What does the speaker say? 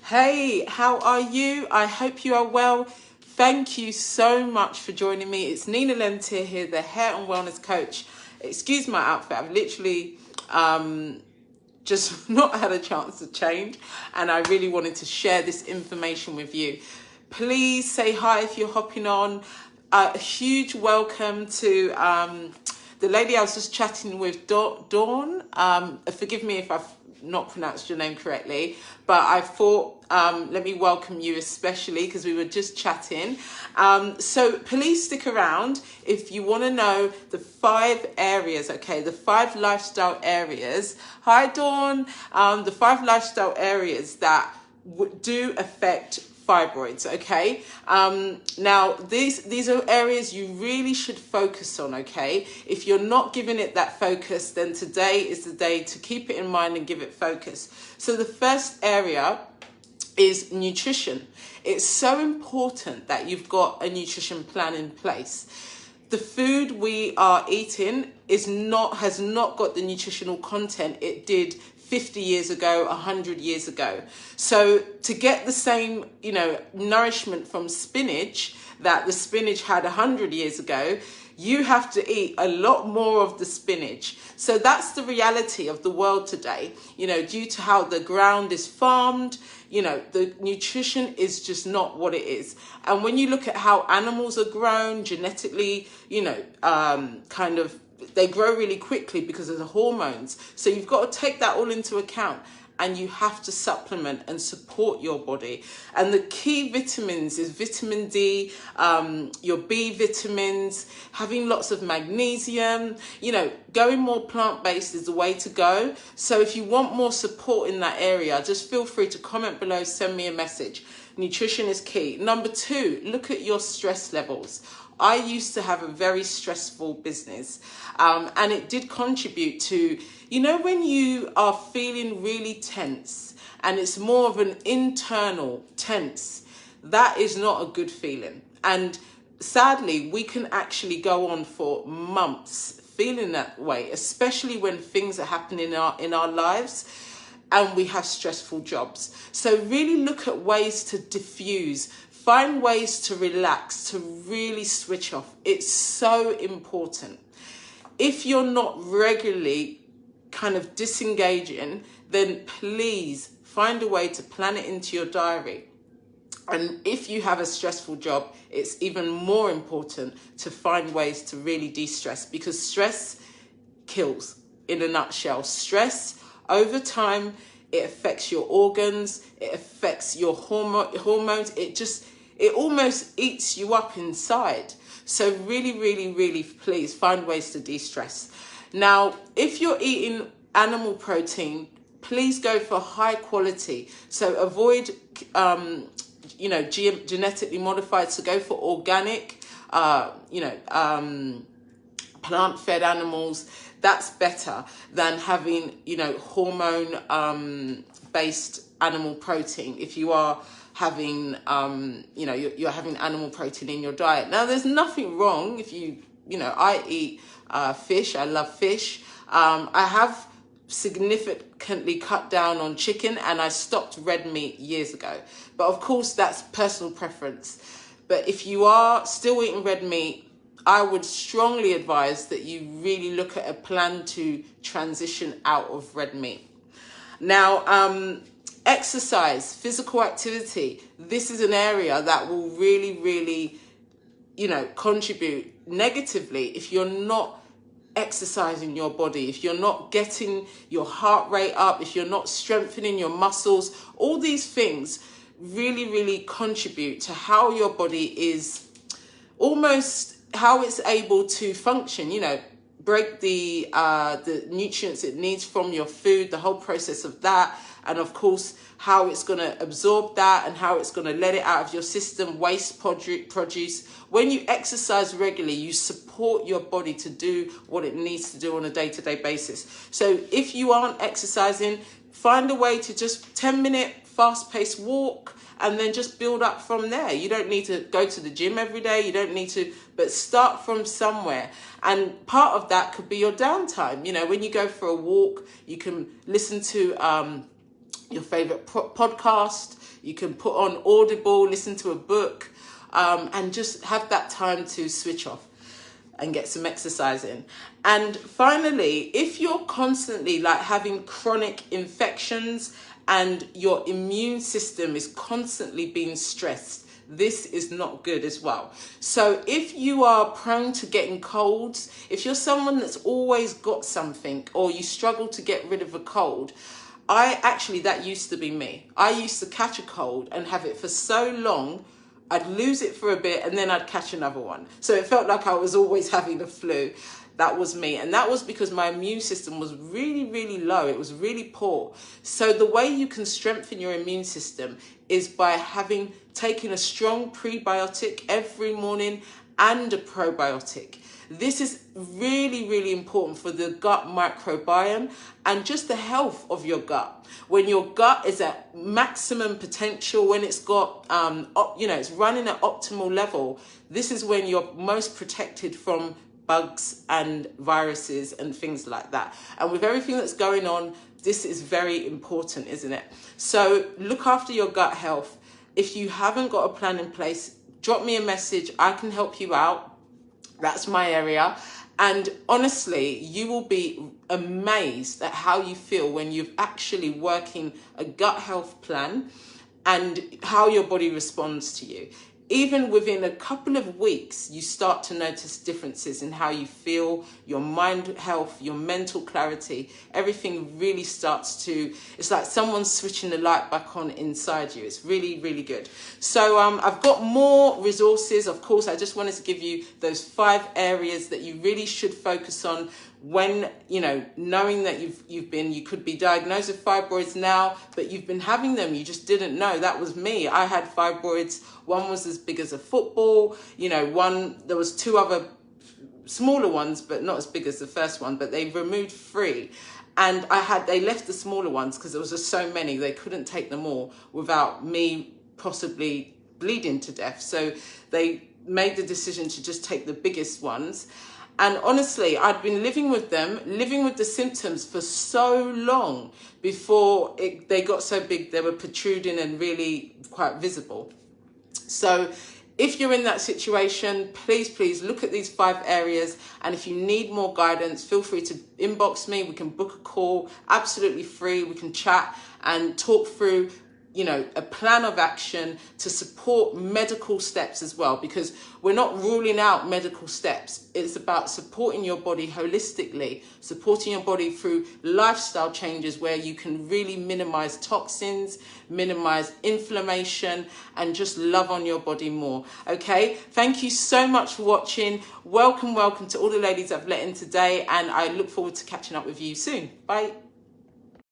Hey, how are you? I hope you are well. Thank you so much for joining me. It's Nina Lentir here, the hair and wellness coach. Excuse my outfit. I've literally just not had a chance to change, and I really wanted to share this information with you. Please say hi if you're hopping on. A huge welcome to the lady I was just chatting with, Dawn. Forgive me if I've not pronounced your name correctly, but I thought let me welcome you especially because we were just chatting. So please stick around if you want to know the 5 areas, okay, the 5 lifestyle areas. Hi, Dawn. The 5 lifestyle areas that do affect fibroids, okay? Now, these are areas you really should focus on, okay? If you're not giving it that focus, then today is the day to keep it in mind and give it focus. So the first area is nutrition. It's so important that you've got a nutrition plan in place. The food we are eating has not got the nutritional content it did 50 years ago, 100 years ago. So to get the same, nourishment from spinach that the spinach had 100 years ago, you have to eat a lot more of the spinach. So that's the reality of the world today. Due to how the ground is farmed, the nutrition is just not what it is. And when you look at how animals are grown genetically, they grow really quickly because of the hormones. So you've got to take that all into account, and you have to supplement and support your body. And the key vitamins is vitamin D, your B vitamins, having lots of magnesium. Going more plant-based is the way to go. So if you want more support in that area, just feel free to comment below, send me a message. Nutrition is key. Number 2, look at your stress levels. I used to have a very stressful business, and it did contribute to, when you are feeling really tense and it's more of an internal tense, that is not a good feeling. And sadly, we can actually go on for months feeling that way, especially when things are happening in our lives and we have stressful jobs. So really look at ways to diffuse. Find ways to relax, to really switch off. It's so important. If you're not regularly kind of disengaging, then please find a way to plan it into your diary. And if you have a stressful job, it's even more important to find ways to really de-stress, because stress kills, in a nutshell. Stress over time, it affects your organs, it affects your hormones, it almost eats you up inside. So really, really, really, please find ways to de-stress. Now, if you're eating animal protein, please go for high quality. So avoid, genetically modified. So go for organic, plant-fed animals. That's better than having, hormone-based animal protein. If you are having, you're having animal protein in your diet. Now, there's nothing wrong if I eat fish. I love fish. I have significantly cut down on chicken, and I stopped red meat years ago. But of course, that's personal preference. But if you are still eating red meat, I would strongly advise that you really look at a plan to transition out of red meat. Now, exercise, physical activity. This is an area that will really, really, contribute negatively if you're not exercising your body, if you're not getting your heart rate up, if you're not strengthening your muscles. All these things really, really contribute to how your body is, almost how it's able to function, break the nutrients it needs from your food, the whole process of that. And of course, how it's going to absorb that and how it's going to let it out of your system, waste produce. When you exercise regularly, you support your body to do what it needs to do on a day-to-day basis. So if you aren't exercising, find a way to just 10-minute fast-paced walk, and then just build up from there. You don't need to go to the gym every day. You don't need to, but start from somewhere. And part of that could be your downtime. When you go for a walk, you can listen to your favorite podcast. You can put on Audible, listen to a book, and just have that time to switch off and get some exercise in. And finally, if you're constantly like having chronic infections and your immune system is constantly being stressed, this is not good as well. So if you are prone to getting colds, if you're someone that's always got something, or you struggle to get rid of a cold, that used to be me. I used to catch a cold and have it for so long, I'd lose it for a bit and then I'd catch another one. So it felt like I was always having the flu. That was me. And that was because my immune system was really, really low. It was really poor. So the way you can strengthen your immune system is by taking a strong prebiotic every morning and a probiotic. This is really, really important for the gut microbiome and just the health of your gut. When your gut is at maximum potential, when it's got, it's running at optimal level, this is when you're most protected from bugs and viruses and things like that. And with everything that's going on, this is very important, isn't it? So look after your gut health. If you haven't got a plan in place, drop me a message. I can help you out. That's my area. And honestly, you will be amazed at how you feel when you're actually working a gut health plan and how your body responds to you. Even within a couple of weeks, you start to notice differences in how you feel, your mind health, your mental clarity. Everything really starts to, it's like someone's switching the light back on inside you. It's really, really good. So I've got more resources. Of course, I just wanted to give you those 5 areas that you really should focus on when, knowing that you could be diagnosed with fibroids now, but you've been having them, you just didn't know. That was me. I had fibroids. One was as big as a football, there was 2 other smaller ones, but not as big as the first one, but they removed 3. And they left the smaller ones because there was just so many, they couldn't take them all without me possibly bleeding to death. So they made the decision to just take the biggest ones. And honestly, I'd been living with the symptoms for so long before they got so big, they were protruding and really quite visible. So if you're in that situation, please look at these 5 areas. And if you need more guidance, feel free to inbox me. We can book a call, absolutely free. We can chat and talk through a plan of action to support medical steps as well, because we're not ruling out medical steps. It's about supporting your body holistically, supporting your body through lifestyle changes where you can really minimize toxins, minimize inflammation, and just love on your body more. Okay, thank you so much for watching. Welcome to all the ladies I've let in today, and I look forward to catching up with you soon. Bye.